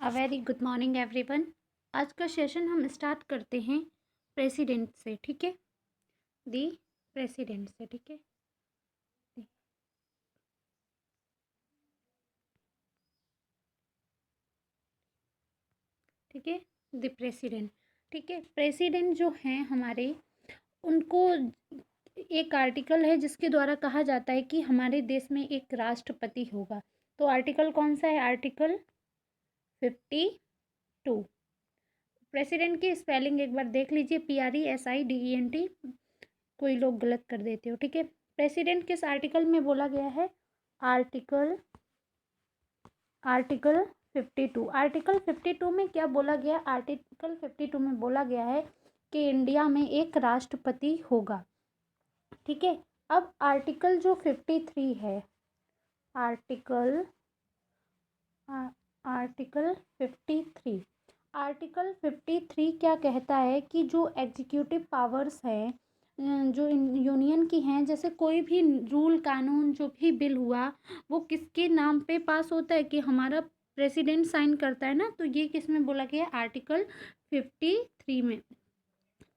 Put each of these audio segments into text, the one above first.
A very good morning everyone. आज का session हम स्टार्ट करते हैं प्रेसिडेंट से, ठीक है। दी प्रेसिडेंट से, ठीक है। ठीक है, द प्रेसिडेंट। ठीक है, प्रेसिडेंट जो हैं हमारे, उनको एक आर्टिकल है जिसके द्वारा कहा जाता है कि हमारे देश में एक राष्ट्रपति होगा। तो आर्टिकल कौन सा है? आर्टिकल 52। प्रेसिडेंट की स्पेलिंग एक बार देख लीजिए, PRESIDENT। कोई लोग गलत कर देते हो, ठीक है। प्रेसिडेंट किस आर्टिकल में बोला गया है? Article article 52। आर्टिकल 52 में क्या बोला गया? आर्टिकल 52 में बोला गया है कि इंडिया में एक राष्ट्रपति होगा, ठीक है। अब आर्टिकल जो 53 है, आर्टिकल आर्टिकल 53 आर्टिकल 53 क्या कहता है कि जो एग्जीक्यूटिव पावर्स है, जो यूनियन की हैं, जैसे कोई भी रूल कानून जो भी बिल हुआ वो किसके नाम पे पास होता है? कि हमारा प्रेसिडेंट साइन करता है ना। तो ये किस में बोला गया है? आर्टिकल 53 में।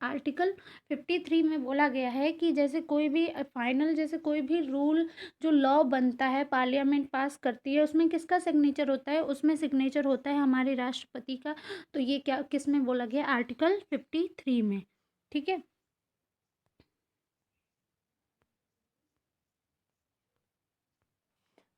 आर्टिकल 53 में बोला गया है कि जैसे कोई भी फाइनल, जैसे कोई भी रूल जो लॉ बनता है, पार्लियामेंट पास करती है, उसमें किसका सिग्नेचर होता है? उसमें सिग्नेचर होता है हमारे राष्ट्रपति का। तो ये क्या किस में बोला गया? आर्टिकल 53 में, ठीक है।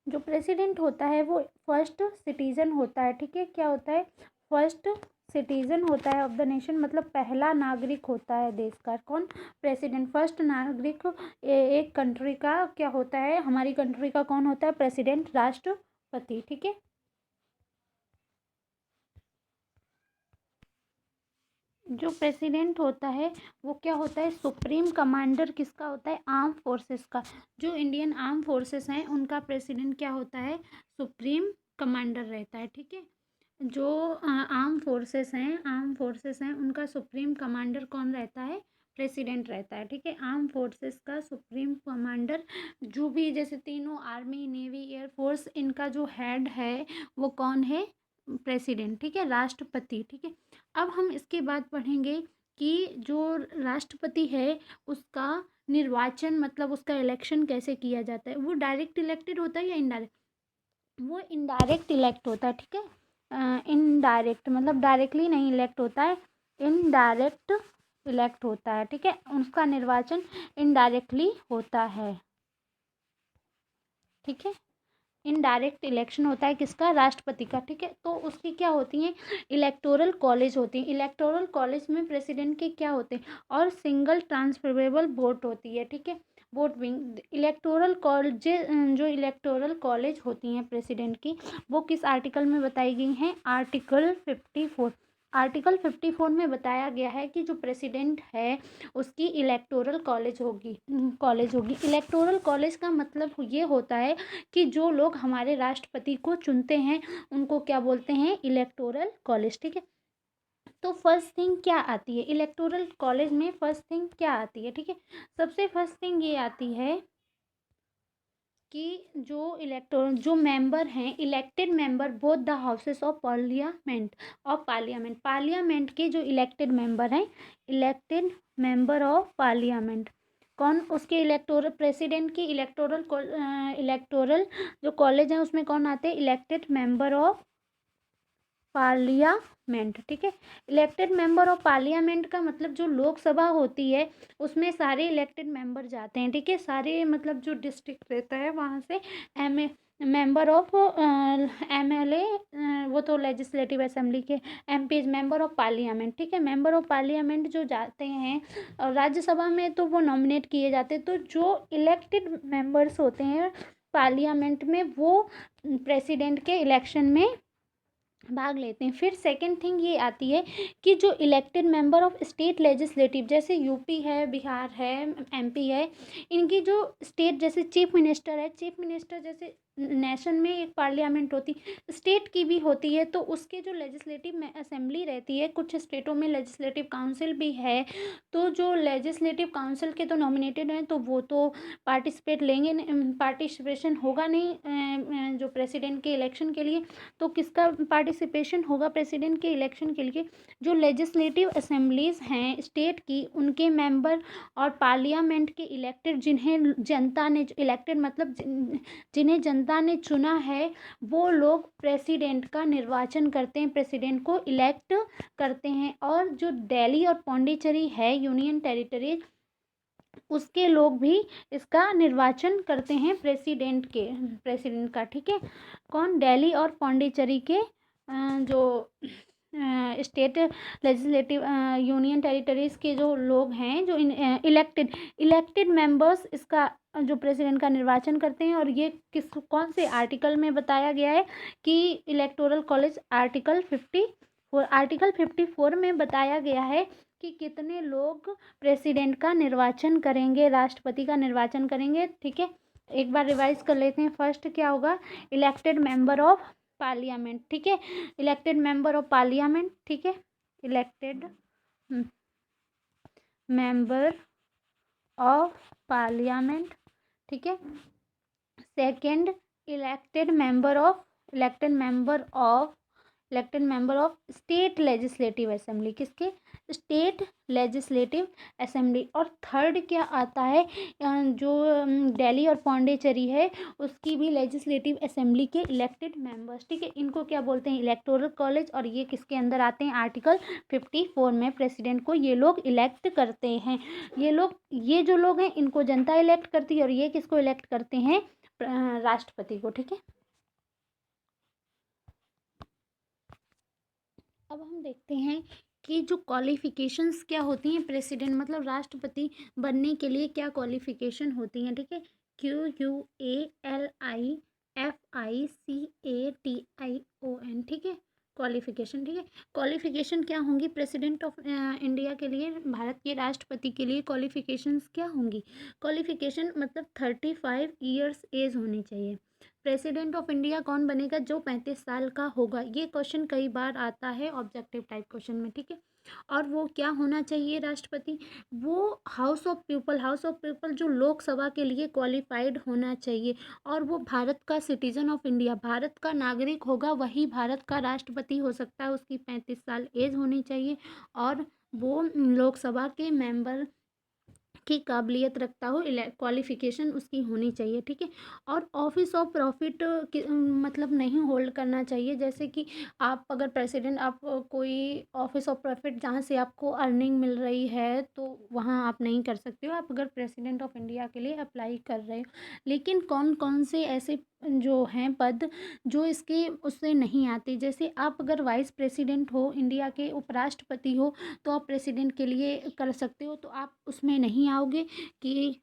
जो प्रेसिडेंट होता है वो फर्स्ट सिटीजन होता है, ठीक है। क्या होता है? फर्स्ट सिटीजन होता है ऑफ द नेशन, मतलब पहला नागरिक होता है देश का। कौन? प्रेसिडेंट। फर्स्ट नागरिक एक कंट्री का क्या होता है? हमारी कंट्री का कौन होता है? प्रेसिडेंट, राष्ट्रपति, ठीक है। जो प्रेसिडेंट होता है वो क्या होता है? सुप्रीम कमांडर किसका होता है? आर्म फोर्सेस का। जो इंडियन आर्म फोर्सेस हैं उनका प्रेसिडेंट क्या होता है? सुप्रीम कमांडर रहता है, ठीक है। जो आर्म फोर्सेस हैं उनका सुप्रीम कमांडर कौन रहता है? प्रेसिडेंट रहता है, ठीक है। आर्म फोर्सेस का सुप्रीम कमांडर, जो भी जैसे तीनों आर्मी, नेवी, एयरफोर्स, इनका जो हेड है वो कौन है? प्रेसिडेंट, ठीक है, राष्ट्रपति, ठीक है। अब हम इसके बाद पढ़ेंगे कि जो राष्ट्रपति है उसका निर्वाचन, मतलब उसका इलेक्शन कैसे किया जाता है। वो डायरेक्ट इलेक्टेड होता है या इनडायरेक्ट? वो इनडायरेक्ट इलेक्ट होता है, ठीक है। इनडायरेक्ट मतलब डायरेक्टली नहीं इलेक्ट होता है, इनडायरेक्ट इलेक्ट होता है, ठीक है। उसका निर्वाचन इनडायरेक्टली होता है, ठीक है। इनडायरेक्ट इलेक्शन होता है किसका? राष्ट्रपति का, ठीक है। तो उसकी क्या होती हैं? इलेक्टोरल कॉलेज होती हैं। इलेक्टोरल कॉलेज में प्रेसिडेंट के क्या होते हैं? और सिंगल ट्रांसफरेबल वोट होती है, ठीक है। वोट विंग इलेक्टोरल कॉलेज, जो इलेक्टोरल कॉलेज होती हैं प्रेसिडेंट की, वो किस आर्टिकल में बताई गई हैं? आर्टिकल 54। आर्टिकल 54 में बताया गया है कि जो प्रेसिडेंट है उसकी इलेक्टोरल कॉलेज होगी। इलेक्टोरल कॉलेज का मतलब ये होता है कि जो लोग हमारे राष्ट्रपति को चुनते हैं उनको क्या बोलते हैं? इलेक्टोरल कॉलेज, ठीक है। तो फर्स्ट थिंग क्या आती है इलेक्टोरल कॉलेज में? फर्स्ट थिंग क्या आती है? ठीक है, सबसे फर्स्ट थिंग ये आती है कि जो मेंबर हैं, elected member both the houses of parliament के जो इलेक्टेड मेंबर हैं, इलेक्टेड मेंबर ऑफ पार्लियामेंट, कौन? उसके इलेक्टोरल प्रेसिडेंट की इलेक्टोरल जो कॉलेज है उसमें कौन आते हैं? इलेक्टेड मेंबर ऑफ पार्लियामेंट, ठीक है। इलेक्टेड मेंबर ऑफ पार्लियामेंट का मतलब जो लोकसभा होती है उसमें सारे इलेक्टेड मेंबर जाते हैं, ठीक है। सारे मतलब जो डिस्ट्रिक्ट रहता है वहाँ से एम मेंबर ऑफ MLA, वो तो लेजिस्लेटिव असेंबली के MPs, मेंबर ऑफ पार्लियामेंट, ठीक है। मेंबर ऑफ पार्लियामेंट जो जाते हैं और राज्यसभा में तो वो नॉमिनेट किए जाते हैं। तो जो इलेक्टेड मेंबर्स होते हैं पार्लियामेंट में वो प्रेसिडेंट के इलेक्शन में भाग लेते हैं। फिर सेकंड थिंग ये आती है कि जो elected member of state legislative, जैसे यूपी है, बिहार है, MP है, इनकी जो स्टेट, जैसे चीफ मिनिस्टर है, चीफ मिनिस्टर जैसे नेशन में एक पार्लियामेंट होती, स्टेट की भी होती है, तो उसके जो लेजिस्लेटिव असेंबली रहती है, कुछ स्टेटों में लेजिस्लेटिव काउंसिल भी है, तो जो लेजिस्लेटिव काउंसिल के तो नॉमिनेटेड हैं तो वो तो पार्टिसिपेट लेंगे, पार्टिसिपेशन होगा नहीं जो प्रेसिडेंट के इलेक्शन के लिए। तो किसका पार्टिसिपेशन होगा प्रेसिडेंट के इलेक्शन के लिए? जो लेजिस्लेटिव असेंबलीज हैं स्टेट की, उनके मेंबर और पार्लियामेंट के इलेक्टेड, जिन्हें जनता ने इलेक्टेड मतलब जिन्हें जनता ने चुना है, वो लोग प्रेसिडेंट का निर्वाचन करते हैं, प्रेसिडेंट को इलेक्ट करते हैं। और जो दिल्ली और पौंडीचेरी है यूनियन टेरिटरीज, उसके लोग भी इसका निर्वाचन करते हैं प्रेसिडेंट का, ठीक है। कौन? दिल्ली और पौंडीचेरी के जो स्टेट लेजिस्लेटिव यूनियन टेरिटरीज के जो लोग हैं, जो इलेक्टेड मेंबर्स इसका जो प्रेसिडेंट का निर्वाचन करते हैं। और ये कौन से आर्टिकल में बताया गया है कि इलेक्टोरल कॉलेज आर्टिकल 54 में बताया गया है कि कितने लोग प्रेसिडेंट का निर्वाचन करेंगे, राष्ट्रपति का निर्वाचन करेंगे, ठीक है। एक बार रिवाइज कर लेते हैं। फर्स्ट क्या होगा? इलेक्टेड मेंबर ऑफ पार्लियामेंट, ठीक है, इलेक्टेड मेंबर ऑफ पार्लियामेंट, ठीक है, इलेक्टेड मेंबर ऑफ पार्लियामेंट, ठीक है। Second, elected member of state legislative assembly, किसके? State legislative assembly. और थर्ड क्या आता है? जो दिल्ली और पौंडीचेरी है, उसकी भी लेजिस्लेटिव असेंबली के इलेक्टेड मेंबर्स, ठीक है। इनको क्या बोलते हैं? Electoral college. और ये किसके अंदर आते हैं? आर्टिकल 54 में प्रेसिडेंट को ये लोग इलेक्ट करते हैं। ये जो लोग हैं, इनको जनता इलेक्ट करती है। और ये किसको इलेक्ट करते हैं? राष्ट्रपति को, ठीक है। अब हम देखते हैं कि जो क्वालिफिकेशंस क्या होती हैं प्रेसिडेंट मतलब राष्ट्रपति बनने के लिए, क्या क्वालिफिकेशन होती हैं, ठीक है। QUALIFICATION, ठीक है, क्वालिफिकेशन, ठीक है। क्वालिफिकेशन क्या होंगी प्रेसिडेंट ऑफ इंडिया के लिए, भारत के राष्ट्रपति के लिए क्वालिफिकेशंस क्या होंगी? क्वालिफिकेशन मतलब 35 ईयर्स एज होनी चाहिए। प्रेसिडेंट ऑफ इंडिया कौन बनेगा? जो 35 साल का होगा। ये क्वेश्चन कई बार आता है ऑब्जेक्टिव टाइप क्वेश्चन में, ठीक है। और वो क्या होना चाहिए राष्ट्रपति? वो हाउस ऑफ पीपल जो लोकसभा के लिए क्वालिफाइड होना चाहिए। और वो भारत का सिटीजन ऑफ इंडिया, भारत का नागरिक होगा, वही भारत का राष्ट्रपति हो सकता है। उसकी 35 साल एज होनी चाहिए और वो लोकसभा के मेंबर की काबिलियत रखता हो, क्वालिफिकेशन उसकी होनी चाहिए, ठीक है। और ऑफिस ऑफ प्रॉफिट मतलब नहीं होल्ड करना चाहिए। जैसे कि आप अगर प्रेसिडेंट, आप कोई ऑफिस ऑफ प्रॉफिट जहाँ से आपको अर्निंग मिल रही है, तो वहाँ आप नहीं कर सकते हो, आप अगर प्रेसिडेंट ऑफ इंडिया के लिए अप्लाई कर रहे हो। लेकिन कौन कौन से ऐसे जो हैं पद जो इसके उससे नहीं आते? जैसे आप अगर वाइस प्रेसिडेंट हो, इंडिया के उपराष्ट्रपति हो, तो आप प्रेसिडेंट के लिए कर सकते हो, तो आप उसमें नहीं आओगे। कि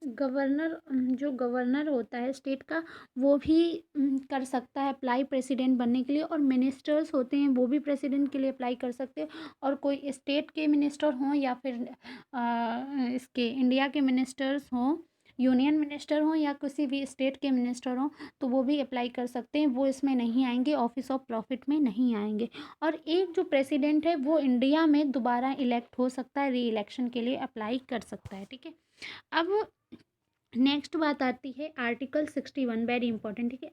गवर्नर, जो गवर्नर होता है स्टेट का, वो भी कर सकता है अप्लाई प्रेसिडेंट बनने के लिए। और मिनिस्टर्स होते हैं, वो भी प्रेसिडेंट के लिए अप्लाई कर सकते हैं। और कोई स्टेट के मिनिस्टर हों या फिर इसके इंडिया के मिनिस्टर्स हों, यूनियन मिनिस्टर हों या किसी भी स्टेट के मिनिस्टर हों, तो वो भी अप्लाई कर सकते हैं। वो इसमें नहीं आएंगे, ऑफिस ऑफ प्रॉफिट में नहीं आएंगे। और एक जो प्रेसिडेंट है, वो इंडिया में दोबारा इलेक्ट हो सकता है, री इलेक्शन के लिए अप्लाई कर सकता है, ठीक है। अब नेक्स्ट बात आती है आर्टिकल 61, वेरी इंपॉर्टेंट, ठीक है।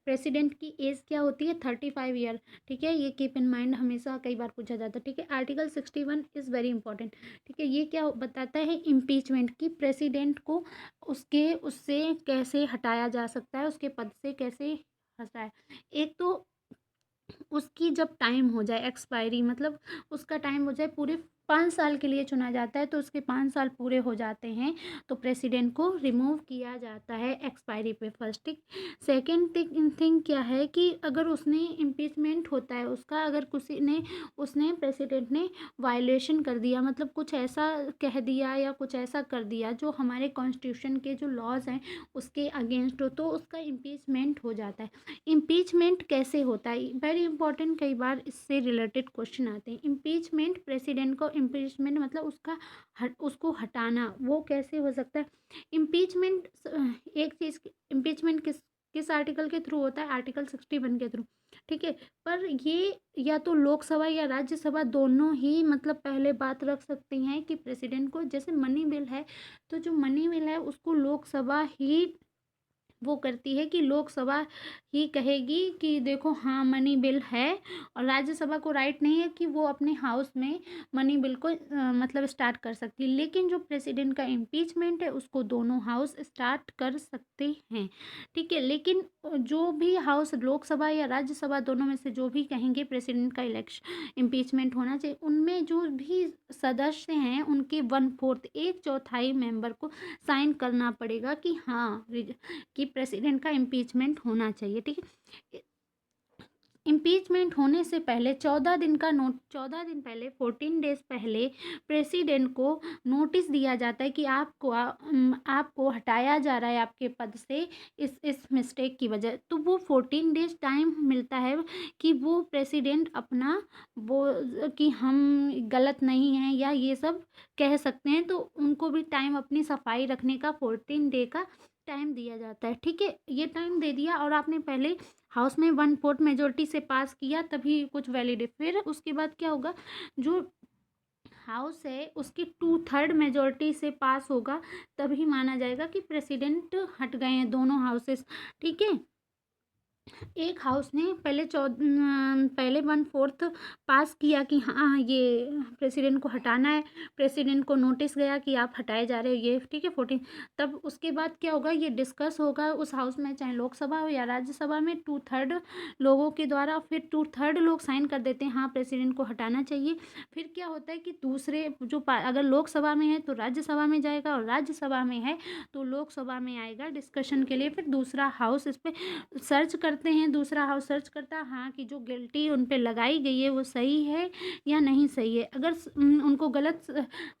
प्रेसिडेंट की एज क्या होती है? 35 ईयर, ठीक है। ये कीप इन माइंड, हमेशा कई बार पूछा जाता है, ठीक है। आर्टिकल 61 इज़ वेरी इंपॉर्टेंट, ठीक है। ये क्या बताता है? इम्पीचमेंट की, प्रेसिडेंट को उससे कैसे हटाया जा सकता है, उसके पद से कैसे हटाया। एक तो उसकी जब टाइम हो जाए एक्सपायरी, मतलब उसका टाइम हो जाए, पूरे 5 साल के लिए चुना जाता है, तो उसके 5 साल पूरे हो जाते हैं, तो प्रेसिडेंट को रिमूव किया जाता है एक्सपायरी पे, फर्स्ट थिंग। सेकेंड थिंग क्या है कि अगर उसने इम्पीचमेंट होता है उसका, अगर उसने प्रेसिडेंट ने वायलेशन कर दिया, मतलब कुछ ऐसा कह दिया या कुछ ऐसा कर दिया जो हमारे कॉन्स्टिट्यूशन के जो लॉज हैं उसके अगेंस्ट हो, तो उसका इम्पीचमेंट हो जाता है। इम्पीचमेंट कैसे होता है? वेरी इंपॉर्टेंट, कई बार इससे रिलेटेड क्वेश्चन आते हैं। इम्पीचमेंट, प्रेसिडेंट को इम्पीचमेंट मतलब उसको हटाना, वो कैसे हो सकता है? इम्पीचमेंट एक चीज़, इम्पीचमेंट किस आर्टिकल के थ्रू होता है? आर्टिकल 61 के थ्रू, ठीक है। पर ये या तो लोकसभा या राज्यसभा दोनों ही मतलब पहले बात रख सकती हैं कि प्रेसिडेंट को, जैसे मनी बिल है तो जो मनी बिल है उसको लोकसभा ही वो करती है कि लोकसभा ही कहेगी कि देखो हाँ मनी बिल है, और राज्यसभा को राइट नहीं है कि वो अपने हाउस में मनी बिल को मतलब स्टार्ट कर सकती है। लेकिन जो प्रेसिडेंट का इम्पीचमेंट है उसको दोनों हाउस स्टार्ट कर सकते हैं, ठीक है। लेकिन जो भी हाउस लोकसभा या राज्यसभा दोनों में से जो भी कहेंगे प्रेसिडेंट का इलेक्शन इम्पीचमेंट होना चाहिए, उनमें जो भी सदस्य हैं उनके 1/4 एक चौथाई मेंबर को साइन करना पड़ेगा कि हाँ कि प्रेसिडेंट का इम्पीचमेंट होना चाहिए, ठीक है। इम्पीचमेंट होने से पहले 14 दिन पहले 14 डेज पहले प्रेसिडेंट को नोटिस दिया जाता है कि आपको हटाया जा रहा है आपके पद से इस मिस्टेक की वजह। तो वो 14 डेज टाइम मिलता है कि वो प्रेसिडेंट अपना वो कि हम गलत नहीं हैं या ये सब कह सकते हैं, तो उनको भी टाइम अपनी सफाई रखने का 14 डे का टाइम दिया जाता है, ठीक है। ये टाइम दे दिया और आपने पहले हाउस में 1/4 मेजोरिटी से पास किया तभी कुछ वैलिड है। फिर उसके बाद क्या होगा, जो हाउस है उसकी 2/3 मेजोरिटी से पास होगा, तभी माना जाएगा कि प्रेसिडेंट हट गए हैं दोनों हाउसेस, ठीक है। एक हाउस ने पहले 1/4 पास किया कि हाँ ये प्रेसिडेंट को हटाना है, प्रेसिडेंट को नोटिस गया कि आप हटाए जा रहे हो ये, ठीक है 14। तब उसके बाद क्या होगा, ये डिस्कस होगा उस हाउस में, चाहे लोकसभा हो या राज्यसभा में, 2/3 लोगों के द्वारा। फिर 2/3 लोग साइन कर देते हैं हाँ प्रेसिडेंट को हटाना चाहिए। फिर क्या होता है कि दूसरे अगर लोकसभा में है तो राज्यसभा में जाएगा, और राज्यसभा में है तो लोकसभा में आएगा डिस्कशन के लिए। फिर दूसरा हाउस इस पर सर्च करते हैं, दूसरा हाउस सर्च करता है हाँ कि जो गिल्टी उन पे लगाई गई है वो सही है या नहीं सही है। अगर उनको गलत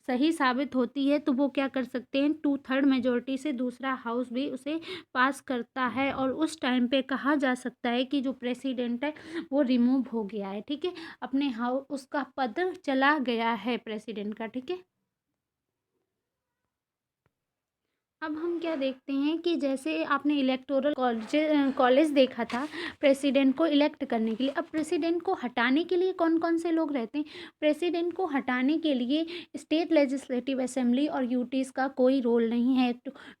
सही साबित होती है तो वो क्या कर सकते हैं, 2/3 मेजोरिटी से दूसरा हाउस भी उसे पास करता है, और उस टाइम पे कहा जा सकता है कि जो प्रेसिडेंट है वो रिमूव हो गया है, ठीक है। अपने हाउस उसका पद चला गया है प्रेसिडेंट का, ठीक है। अब हम क्या देखते हैं कि जैसे आपने इलेक्टोरल कॉलेज देखा था प्रेसिडेंट को इलेक्ट करने के लिए। अब प्रेसिडेंट को हटाने के लिए कौन कौन से लोग रहते हैं? प्रेसिडेंट को हटाने के लिए स्टेट लेजिस्लेटिव असेंबली और यूटीज़ का कोई रोल नहीं है।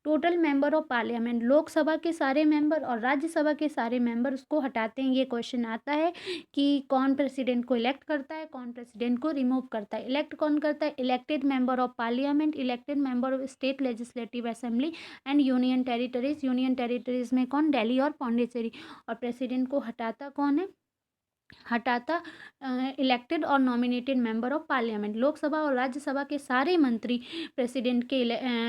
Total member of parliament, Lok Sabha के सारे मेंबर और राज्यसभा के सारे मेंबर उसको हटाते हैं। ये क्वेश्चन आता है कि कौन प्रेसिडेंट को इलेक्ट करता है, कौन प्रेसिडेंट को रिमूव करता है। इलेक्ट कौन करता है? Elected member of parliament, elected member of state legislative assembly and union territories. Union territories में कौन? दिल्ली और पौंडीचेरी। और प्रेसिडेंट को हटाता कौन है? हटाता इलेक्टेड और nominated member of parliament. Lok Sabha और राज्यसभा के सारे मंत्री प्रेसिडेंट के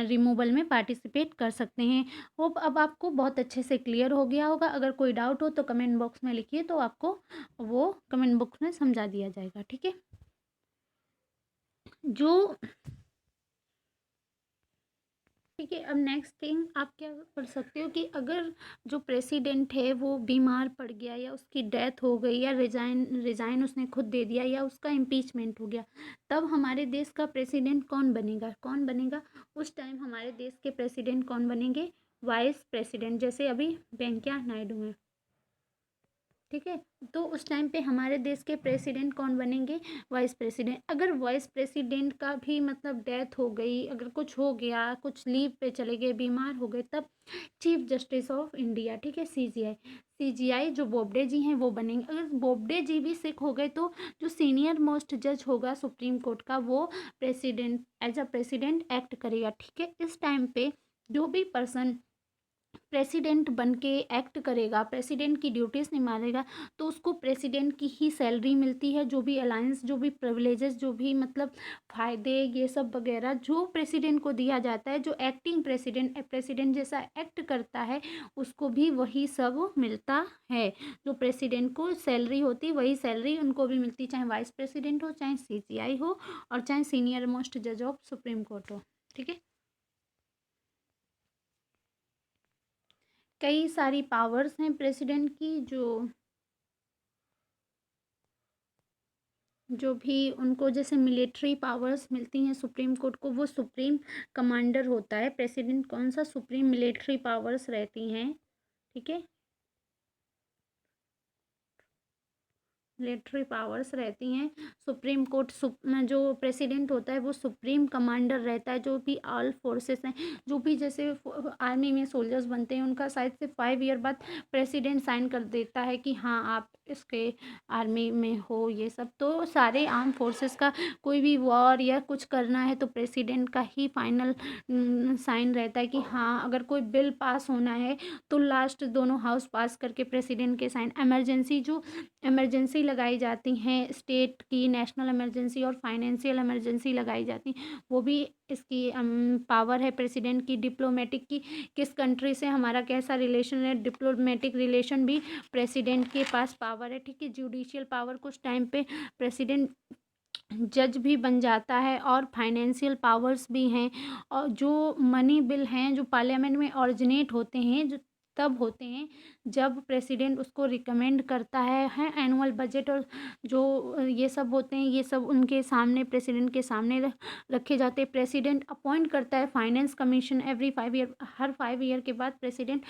रिमूवल में पार्टिसिपेट कर सकते हैं। होप अब आपको बहुत अच्छे से क्लियर हो गया होगा। अगर कोई डाउट हो तो कमेंट बॉक्स में लिखिए, तो आपको वो कमेंट बॉक्स में समझा दिया जाएगा, ठीक है। जो ठीक है, अब नेक्स्ट थिंग आप क्या कर सकते हो कि अगर जो प्रेसिडेंट है वो बीमार पड़ गया या उसकी डेथ हो गई या रिजाइन उसने खुद दे दिया या उसका इम्पीचमेंट हो गया, तब हमारे देश का प्रेसिडेंट कौन बनेगा? उस टाइम हमारे देश के प्रेसिडेंट कौन बनेंगे? वाइस प्रेसिडेंट, जैसे अभी वेंकैया नायडू हैं, ठीक है। तो उस टाइम पे हमारे देश के प्रेसिडेंट कौन बनेंगे? Vice president. अगर वाइस प्रेसिडेंट का भी मतलब डेथ हो गई, अगर कुछ हो गया, कुछ लीव पे चले गए, बीमार हो गए, तब चीफ जस्टिस ऑफ इंडिया, ठीक है, सीजीआई जो बोबडे जी हैं वो बनेंगे। अगर बोबडे जी भी सिक हो गए तो जो सीनियर मोस्ट जज होगा सुप्रीम कोर्ट का, वो president as a president act करेगा, ठीक है। इस टाइम पे जो भी पर्सन प्रेसिडेंट बन के एक्ट करेगा, प्रेसिडेंट की ड्यूटीज़ निभाएगा, तो उसको प्रेसिडेंट की ही सैलरी मिलती है। जो भी अलायंस, जो भी प्रिविलेजेस, जो भी मतलब फ़ायदे, ये सब वगैरह जो प्रेसिडेंट को दिया जाता है, जो एक्टिंग प्रेसिडेंट जैसा एक्ट करता है, उसको भी वही सब मिलता है। जो प्रेसिडेंट को सैलरी होती वही सैलरी उनको भी मिलती, चाहे वाइस प्रेसिडेंट हो, चाहे सीजीआई हो, और चाहे सीनियर मोस्ट जज ऑफ सुप्रीम कोर्ट हो, ठीक है। कई सारी पावर्स हैं प्रेसिडेंट की, जो भी उनको जैसे मिलिट्री पावर्स मिलती हैं सुप्रीम कोर्ट को, वो सुप्रीम कमांडर होता है। प्रेसिडेंट कौन सा, सुप्रीम मिलिट्री पावर्स रहती हैं, ठीक है, मिलिट्री पावर्स रहती हैं। सुप्रीम कोर्ट जो प्रेसिडेंट होता है वो सुप्रीम कमांडर रहता है। जो भी ऑल फोर्सेस हैं, जो भी जैसे आर्मी में सोल्जर्स बनते हैं, उनका शायद से 5 ईयर बाद प्रेसिडेंट साइन कर देता है कि हाँ आप इसके आर्मी में हो, ये सब। तो सारे आर्म फोर्सेस का कोई भी वॉर या कुछ करना है तो प्रेसिडेंट का ही फाइनल साइन रहता है कि हाँ, अगर कोई बिल पास होना है तो लास्ट दोनों हाउस पास करके प्रेसिडेंट के साइन। इमरजेंसी लगाई जाती हैं, स्टेट की नेशनल इमरजेंसी और फाइनेंशियल इमरजेंसी लगाई जाती, वो भी इसकी पावर है प्रेसिडेंट की। डिप्लोमेटिक की, किस कंट्री से हमारा कैसा रिलेशन है, डिप्लोमेटिक रिलेशन भी प्रेसिडेंट के पास पावर है, ठीक है। जुडिशियल पावर, कुछ टाइम पे प्रेसिडेंट जज भी बन जाता है। और फाइनेंशियल पावर्स भी हैं, और जो मनी बिल हैं जो पार्लियामेंट में ऑरिजिनेट होते हैं, जो तब होते हैं जब प्रेसिडेंट उसको रिकमेंड करता है एनुअल बजट, और जो ये सब होते हैं, ये सब उनके सामने, प्रेसिडेंट के सामने रखे जाते हैं। प्रेसिडेंट अपॉइंट करता है फाइनेंस कमीशन एवरी 5 ईयर, हर 5 ईयर के बाद प्रेसिडेंट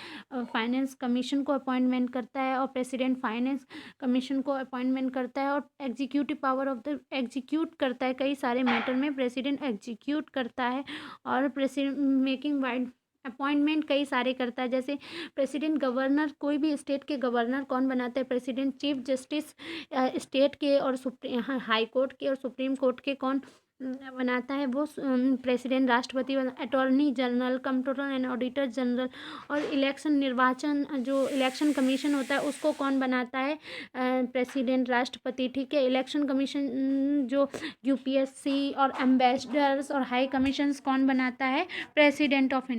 फाइनेंस कमीशन को अपॉइंटमेंट करता है, और प्रेसिडेंट फाइनेंस कमीशन को अपॉइंटमेंट करता है। और executive power of the execute करता है, कई सारे मैटर में प्रेसिडेंट एग्जीक्यूट करता है। और प्रेसिडेंट मेकिंग वाइड अपॉइंटमेंट कई सारे करता है। जैसे प्रेसिडेंट गवर्नर, कोई भी स्टेट के गवर्नर कौन बनाता है, प्रेसिडेंट। चीफ जस्टिस स्टेट के और सुप्रीम हाई कोर्ट के और सुप्रीम कोर्ट के कौन बनाता है, वो प्रेसिडेंट, राष्ट्रपति। Attorney general, controller and auditor general. और इलेक्शन, निर्वाचन, जो इलेक्शन कमीशन होता है उसको कौन बनाता है, प्रेसिडेंट, राष्ट्रपति, ठीक है। इलेक्शन कमीशन जो यूपीएससी और एम्बेसडर्स और हाई कमीशंस कौन बनाता है, प्रेसिडेंट ऑफ